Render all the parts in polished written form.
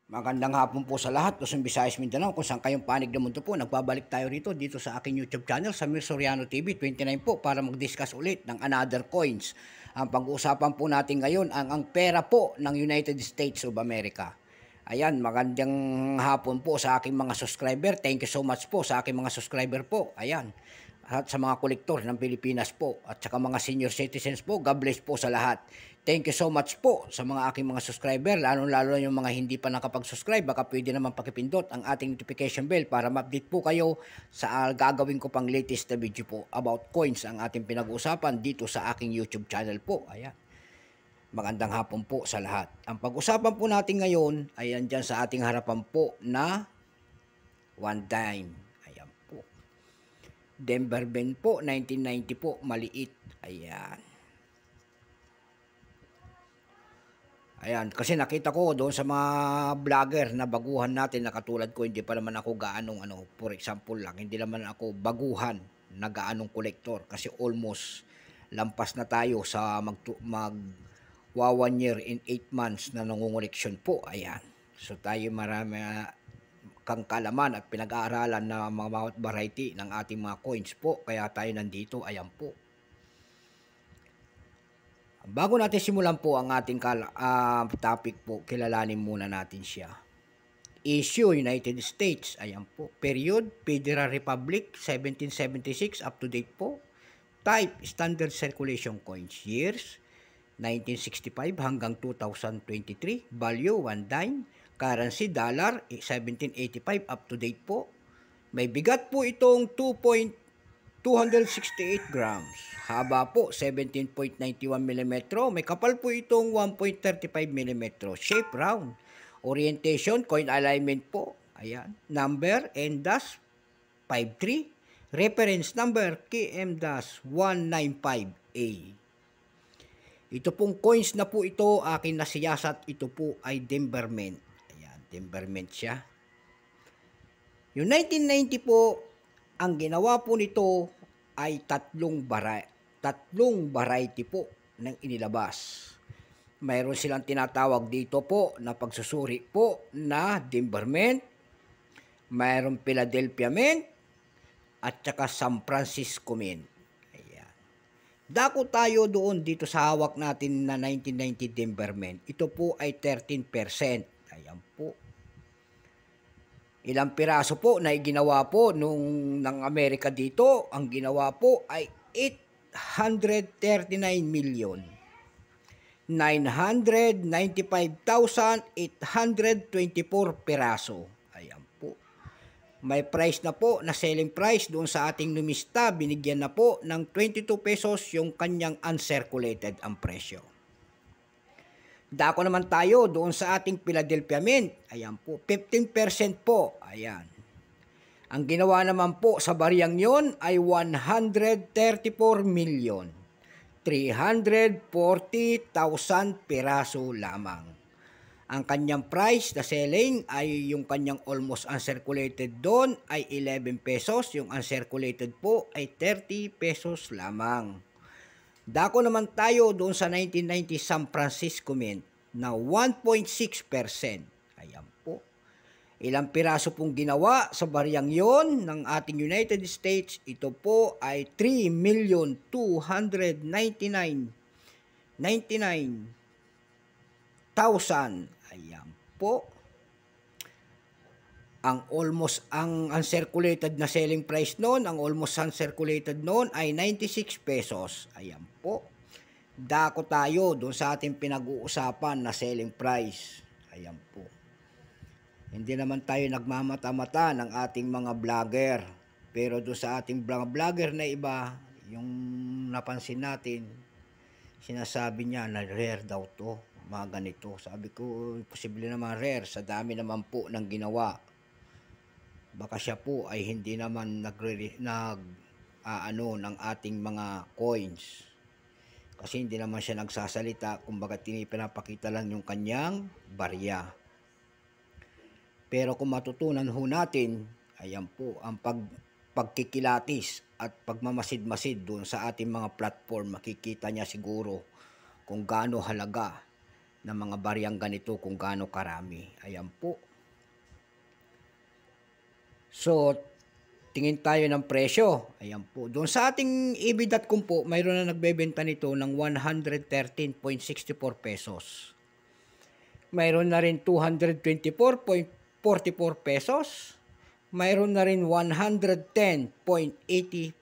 Magandang hapon po sa lahat, Luzon, Visayas, Mindanao, kung saan kayong panig ng mundo po. Nagbabalik tayo rito dito sa aking YouTube channel, Samir Soriano TV 29 po, para mag-discuss ulit ng another coins. Ang pag-uusapan po natin ngayon ang pera po ng United States of America. Ayan, magandang hapon po sa aking mga subscriber. Thank you so much po sa aking mga subscriber po. Ayan. At sa mga kolektor ng Pilipinas po at saka mga senior citizens po, God bless po sa lahat. Thank you so much po sa mga aking mga subscriber, lalo-lalo yung mga hindi pa nakapag-subscribe, baka pwede naman pakipindot ang ating notification bell para ma-update po kayo sa gagawin ko pang latest na video po about coins ang ating pinag-uusapan dito sa aking YouTube channel po. Ayan. Magandang hapon po sa lahat. Ang pag-usapan po natin ngayon ay andyan sa ating harapan po na one dime. Ayan po. Denver Mint po, 1990 po, maliit. Ayan. Ayan, kasi nakita ko doon sa mga vlogger na baguhan natin na katulad ko, hindi pa naman ako gaanong for example lang, hindi naman ako baguhan na gaanong kolektor kasi almost lampas na tayo sa mag 1 year in 8 months na nangungoleksyon po. Ayan. So tayo marami kang kalaman at pinag-aaralan na mga variety ng ating mga coins po. Kaya tayo nandito. Ayan po. Bago natin simulan po ang ating topic po, kilalanin muna natin siya. Issue, United States. Ayan po. Period, Federal Republic, 1776, up to date po. Type, Standard Circulation Coins. Years, 1965 hanggang 2023. Value, 1 dime. Currency, dollar, 1785, up to date po. May bigat po itong 268 grams. Haba po, 17.91 mm. May kapal po itong 1.35 mm. Shape, round. Orientation, coin alignment po. Ayan. Number, N-53. Reference number, KM-195A. Ito pong coins na po ito, akin na siyasat, ito po ay Denver Mint. Ayan, Denver Mint siya. Yung 1990 po, ang ginawa po nito ay tatlong variety po ng inilabas. Mayroon silang tinatawag dito po na pagsusuri po na Denver Mint, mayroon Philadelphia Mint, at saka San Francisco Mint. Ayan. Dako tayo doon dito sa hawak natin na 1990 Denver Mint. Ito po ay 13%. Ayan po. Ilang piraso po na ginawa po ng Amerika dito, ang ginawa po ay 839,995,824 piraso. Ayan po. May price na po na selling price doon sa ating numista, binigyan na po ng 22 pesos yung kanyang uncirculated ang presyo. Dako naman tayo doon sa ating Philadelphia Mint. Ayan po, 15% po. Ayan. Ang ginawa naman po sa bariyang yon ay 134,340,000 piraso lamang. Ang kanyang price na selling ay yung kanyang almost uncirculated doon ay 11 pesos. Yung uncirculated po ay 30 pesos lamang. Dako naman tayo doon sa 1990 San Francisco Mint na 1.6%. Ayan po. Ilang piraso pong ginawa sa bariyang yon ng ating United States? Ito po ay 3,299,000. Ayan po. Ang uncirculated na selling price noon, ang almost uncirculated noon ay 96 pesos. Ayan po. Dako tayo doon sa ating pinag-uusapan na selling price. Ayan po. Hindi naman tayo nagmamata-mata ng ating mga vlogger. Pero doon sa ating mga vlogger na iba, yung napansin natin, sinasabi niya na rare daw to, mga ganito. Sabi ko, posible naman rare, sa dami naman po ng ginawa. Baka siya po ay hindi naman ng ating mga coins. Kasi hindi naman siya nagsasalita, kumbaga pinapakita lang yung kanyang barya. Pero kung matutunan ho natin, ayan po, ang pagkikilatis at pagmamasid-masid doon sa ating mga platform, makikita niya siguro kung gaano halaga ng mga bariyang ganito kung gaano karami. Ayan po. So, tingin tayo ng presyo. Ayan po. Doon sa ating EB.com po, mayroon na nagbebenta nito ng 113.64 pesos. Mayroon na rin 224.44 pesos. Mayroon na rin 110.80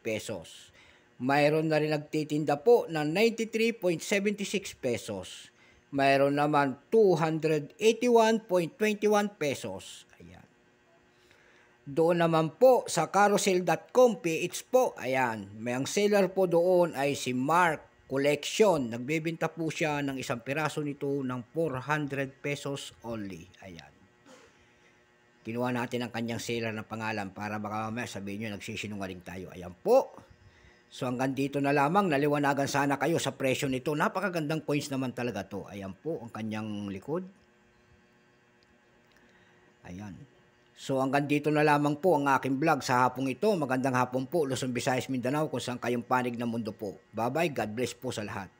pesos. Mayroon na rin nagtitinda po ng 93.76 pesos. Mayroon naman 281.21 pesos. Ayan. Doon naman po sa carousel.com PH po, ayan, may ang seller po doon ay si Mark Collection. Nagbebenta po siya ng isang piraso nito ng 400 pesos only. Ayan. Kinuha natin ang kanyang seller na pangalan para baka mamaya sabihin nyo nagsisinungaling tayo. Ayan po. So hanggang dito na lamang, naliwanagan sana kayo sa presyo nito. Napakagandang coins naman talaga to. Ayan po ang kanyang likod. Ayan. So hanggang dito na lamang po ang aking vlog sa hapong ito. Magandang hapon po, Luzon, Visayas, Mindanao, kung saan kayong panig ng mundo po. Bye-bye, God bless po sa lahat.